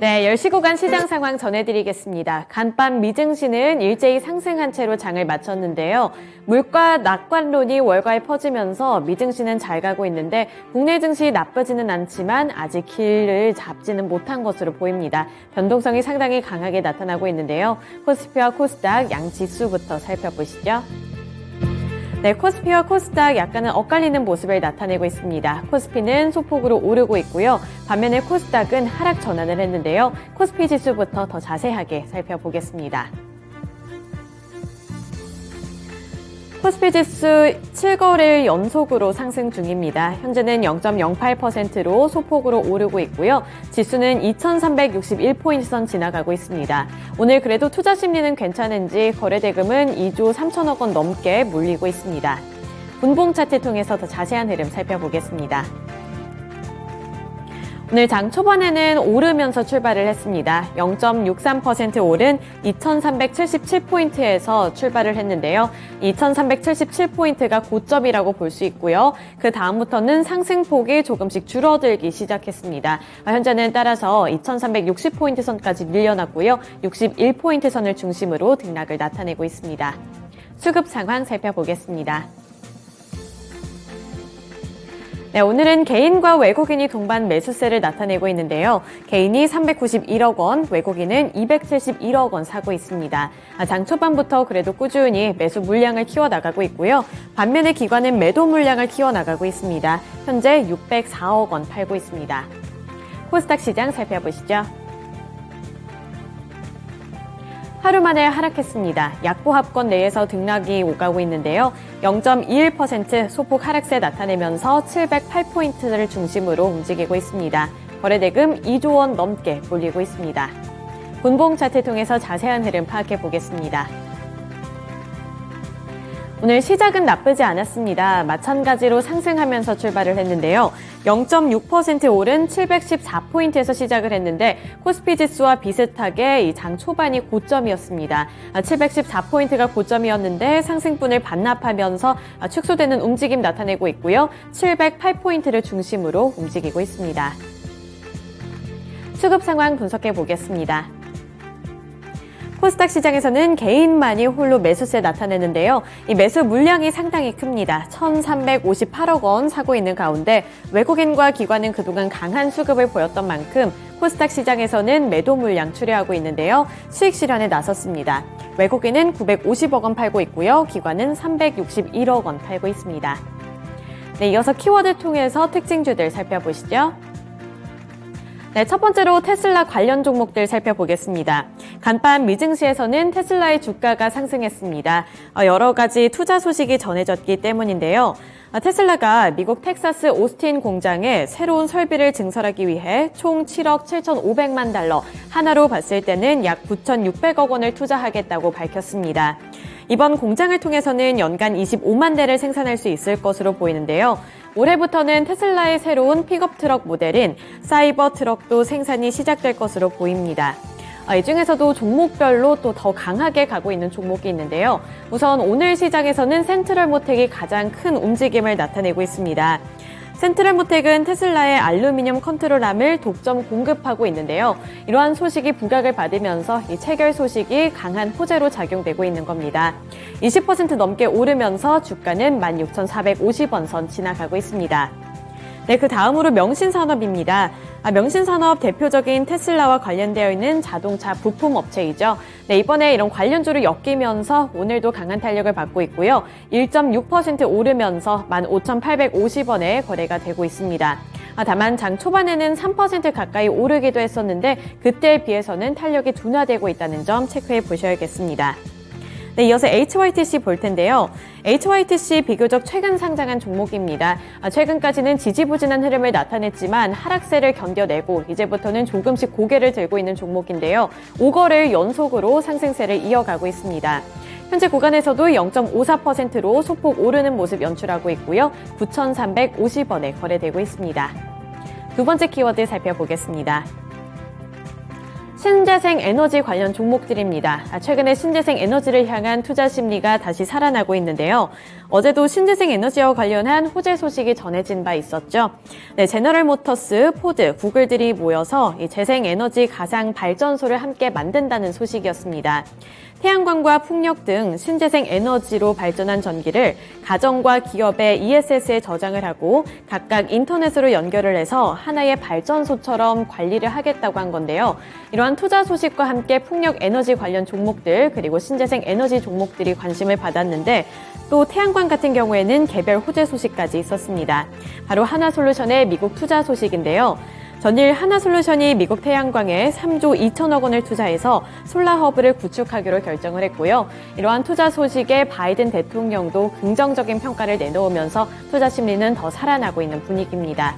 네, 10시 구간 시장 상황 전해드리겠습니다. 간밤 미증시는 일제히 상승한 채로 장을 마쳤는데요. 물가 낙관론이 월가에 퍼지면서 미증시는 잘 가고 있는데 국내 증시 나쁘지는 않지만 아직 길을 잡지는 못한 것으로 보입니다. 변동성이 상당히 강하게 나타나고 있는데요. 코스피와 코스닥 양지수부터 살펴보시죠. 네, 코스피와 코스닥 약간은 엇갈리는 모습을 나타내고 있습니다. 코스피는 소폭으로 오르고 있고요. 반면에 코스닥은 하락 전환을 했는데요. 코스피 지수부터 더 자세하게 살펴보겠습니다. 코스피 지수 7거래일 연속으로 상승 중입니다. 현재는 0.08%로 소폭으로 오르고 있고요. 지수는 2361포인트 선 지나가고 있습니다. 오늘 그래도 투자 심리는 괜찮은지 거래대금은 2조 3천억 원 넘게 몰리고 있습니다. 분봉 차트 통해서 더 자세한 흐름 살펴보겠습니다. 오늘 장 초반에는 오르면서 출발을 했습니다. 0.63% 오른 2377포인트에서 출발을 했는데요. 2377포인트가 고점이라고 볼 수 있고요. 그 다음부터는 상승폭이 조금씩 줄어들기 시작했습니다. 현재는 따라서 2360포인트 선까지 밀려났고요. 61포인트 선을 중심으로 등락을 나타내고 있습니다. 수급 상황 살펴보겠습니다. 네, 오늘은 개인과 외국인이 동반 매수세를 나타내고 있는데요. 개인이 391억 원, 외국인은 271억 원 사고 있습니다. 장 초반부터 그래도 꾸준히 매수 물량을 키워나가고 있고요. 반면에 기관은 매도 물량을 키워나가고 있습니다. 현재 604억 원 팔고 있습니다. 코스닥 시장 살펴보시죠. 하루 만에 하락했습니다. 약보합권 내에서 등락이 오가고 있는데요. 0.21% 소폭 하락세 나타내면서 708포인트를 중심으로 움직이고 있습니다. 거래대금 2조 원 넘게 몰리고 있습니다. 분봉 차트 통해서 자세한 흐름 파악해 보겠습니다. 오늘 시작은 나쁘지 않았습니다. 마찬가지로 상승하면서 출발을 했는데요. 0.6% 오른 714포인트에서 시작을 했는데 코스피 지수와 비슷하게 이 장 초반이 고점이었습니다. 714포인트가 고점이었는데 상승분을 반납하면서 축소되는 움직임 나타내고 있고요. 708포인트를 중심으로 움직이고 있습니다. 수급 상황 분석해 보겠습니다. 코스닥 시장에서는 개인만이 홀로 매수세 나타내는데요. 이 매수 물량이 상당히 큽니다. 1,358억 원 사고 있는 가운데 외국인과 기관은 그동안 강한 수급을 보였던 만큼 코스닥 시장에서는 매도 물량 출회하고 있는데요. 수익 실현에 나섰습니다. 외국인은 950억 원 팔고 있고요. 기관은 361억 원 팔고 있습니다. 네, 이어서 키워드 통해서 특징주들 살펴보시죠. 네, 첫 번째로 테슬라 관련 종목들 살펴보겠습니다. 간밤 미증시에서는 테슬라의 주가가 상승했습니다. 여러 가지 투자 소식이 전해졌기 때문인데요. 테슬라가 미국 텍사스 오스틴 공장에 새로운 설비를 증설하기 위해 총 7억 7,500만 달러, 하나로 봤을 때는 약 9,600억 원을 투자하겠다고 밝혔습니다. 이번 공장을 통해서는 연간 25만 대를 생산할 수 있을 것으로 보이는데요. 올해부터는 테슬라의 새로운 픽업 트럭 모델인 사이버 트럭도 생산이 시작될 것으로 보입니다. 이 중에서도 종목별로 또 더 강하게 가고 있는 종목이 있는데요. 우선 오늘 시장에서는 센트럴모텍이 가장 큰 움직임을 나타내고 있습니다. 센트럴모텍은 테슬라의 알루미늄 컨트롤함을 독점 공급하고 있는데요. 이러한 소식이 부각을 받으면서 이 체결 소식이 강한 호재로 작용되고 있는 겁니다. 20% 넘게 오르면서 주가는 16,450원 선 지나가고 있습니다. 네, 그 다음으로 명신산업입니다. 명신산업 대표적인 테슬라와 관련되어 있는 자동차 부품 업체이죠. 네, 이번에 이런 관련주를 엮이면서 오늘도 강한 탄력을 받고 있고요. 1.6% 오르면서 15,850원에 거래가 되고 있습니다. 다만 장 초반에는 3% 가까이 오르기도 했었는데 그때에 비해서는 탄력이 둔화되고 있다는 점 체크해 보셔야겠습니다. 네, 이어서 HYTC 볼 텐데요. HYTC 비교적 최근 상장한 종목입니다. 최근까지는 지지부진한 흐름을 나타냈지만 하락세를 견뎌내고 이제부터는 조금씩 고개를 들고 있는 종목인데요. 5거래일 연속으로 상승세를 이어가고 있습니다. 현재 구간에서도 0.54%로 소폭 오르는 모습 연출하고 있고요. 9,350원에 거래되고 있습니다. 두 번째 키워드 살펴보겠습니다. 신재생 에너지 관련 종목들입니다. 최근에 신재생 에너지를 향한 투자 심리가 다시 살아나고 있는데요. 어제도 신재생 에너지와 관련한 호재 소식이 전해진 바 있었죠. 네, 제너럴 모터스, 포드, 구글들이 모여서 이 재생 에너지 가상 발전소를 함께 만든다는 소식이었습니다. 태양광과 풍력 등 신재생 에너지로 발전한 전기를 가정과 기업의 ESS에 저장을 하고 각각 인터넷으로 연결을 해서 하나의 발전소처럼 관리를 하겠다고 한 건데요. 이러한 투자 소식과 함께 풍력 에너지 관련 종목들 그리고 신재생 에너지 종목들이 관심을 받았는데 또 태양광 같은 경우에는 개별 호재 소식까지 있었습니다. 바로 하나솔루션의 미국 투자 소식인데요. 전일 하나솔루션이 미국 태양광에 3조 2천억 원을 투자해서 솔라허브를 구축하기로 결정을 했고요. 이러한 투자 소식에 바이든 대통령도 긍정적인 평가를 내놓으면서 투자 심리는 더 살아나고 있는 분위기입니다.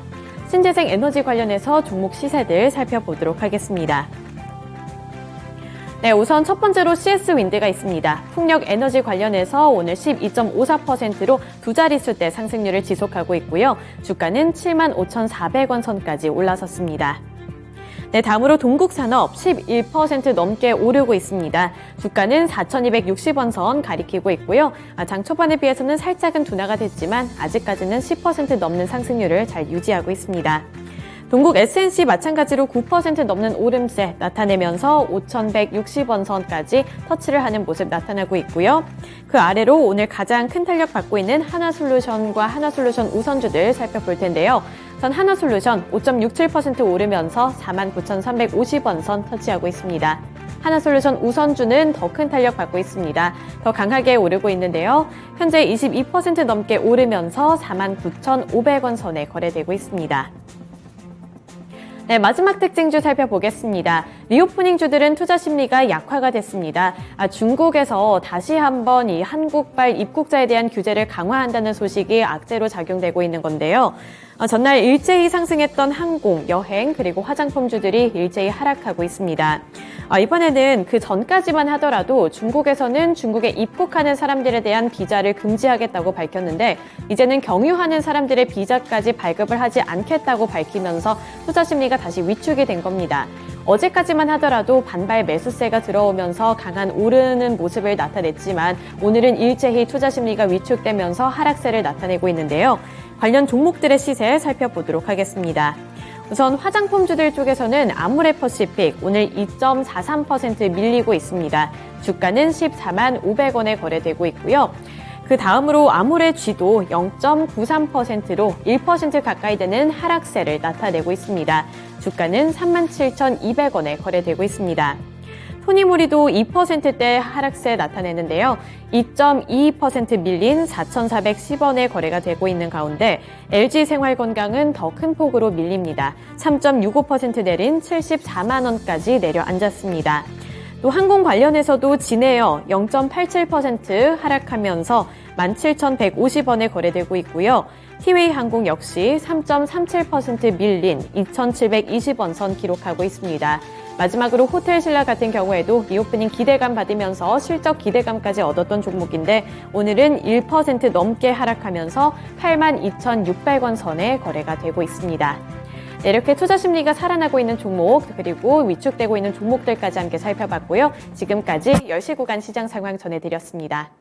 신재생 에너지 관련해서 종목 시세들 살펴보도록 하겠습니다. 네, 우선 첫 번째로 CS윈드가 있습니다. 풍력 에너지 관련해서 오늘 12.54%로 두 자릿수대 상승률을 지속하고 있고요. 주가는 75,400원 선까지 올라섰습니다. 네, 다음으로 동국산업 11% 넘게 오르고 있습니다. 주가는 4,260원 선 가리키고 있고요. 장 초반에 비해서는 살짝은 둔화가 됐지만 아직까지는 10% 넘는 상승률을 잘 유지하고 있습니다. 동국 SNC 마찬가지로 9% 넘는 오름세 나타내면서 5,160원 선까지 터치를 하는 모습 나타나고 있고요. 그 아래로 오늘 가장 큰 탄력 받고 있는 하나솔루션과 하나솔루션 우선주들 살펴볼 텐데요. 전 하나솔루션 5.67% 오르면서 49,350원 선 터치하고 있습니다. 하나솔루션 우선주는 더 큰 탄력 받고 있습니다. 더 강하게 오르고 있는데요. 현재 22% 넘게 오르면서 49,500원 선에 거래되고 있습니다. 네, 마지막 특징주 살펴보겠습니다. 리오프닝주들은 투자 심리가 약화가 됐습니다. 중국에서 다시 한번 이 한국발 입국자에 대한 규제를 강화한다는 소식이 악재로 작용되고 있는 건데요. 전날 일제히 상승했던 항공, 여행, 그리고 화장품주들이 일제히 하락하고 있습니다. 이번에는 그 전까지만 하더라도 중국에서는 중국에 입국하는 사람들에 대한 비자를 금지하겠다고 밝혔는데 이제는 경유하는 사람들의 비자까지 발급을 하지 않겠다고 밝히면서 투자 심리가 다시 위축이 된 겁니다. 어제까지만 하더라도 반발 매수세가 들어오면서 강한 오르는 모습을 나타냈지만 오늘은 일제히 투자 심리가 위축되면서 하락세를 나타내고 있는데요. 관련 종목들의 시세 살펴보도록 하겠습니다. 우선 화장품주들 쪽에서는 아모레퍼시픽 오늘 2.43% 밀리고 있습니다. 주가는 14만 500원에 거래되고 있고요. 그 다음으로 아모레쥐도 0.93%로 1% 가까이 되는 하락세를 나타내고 있습니다. 주가는 37,200원에 거래되고 있습니다. 토니모리도 2%대 하락세 나타내는데요. 2.22% 밀린 4,410원에 거래가 되고 있는 가운데 LG생활건강은 더 큰 폭으로 밀립니다. 3.65% 내린 74만 원까지 내려앉았습니다. 또 항공 관련해서도 진에어 0.87% 하락하면서 17,150원에 거래되고 있고요. 티웨이 항공 역시 3.37% 밀린 2,720원 선 기록하고 있습니다. 마지막으로 호텔신라 같은 경우에도 리오프닝 기대감 받으면서 실적 기대감까지 얻었던 종목인데 오늘은 1% 넘게 하락하면서 82,600원 선에 거래가 되고 있습니다. 네, 이렇게 투자 심리가 살아나고 있는 종목 그리고 위축되고 있는 종목들까지 함께 살펴봤고요. 지금까지 10시 구간 시장 상황 전해드렸습니다.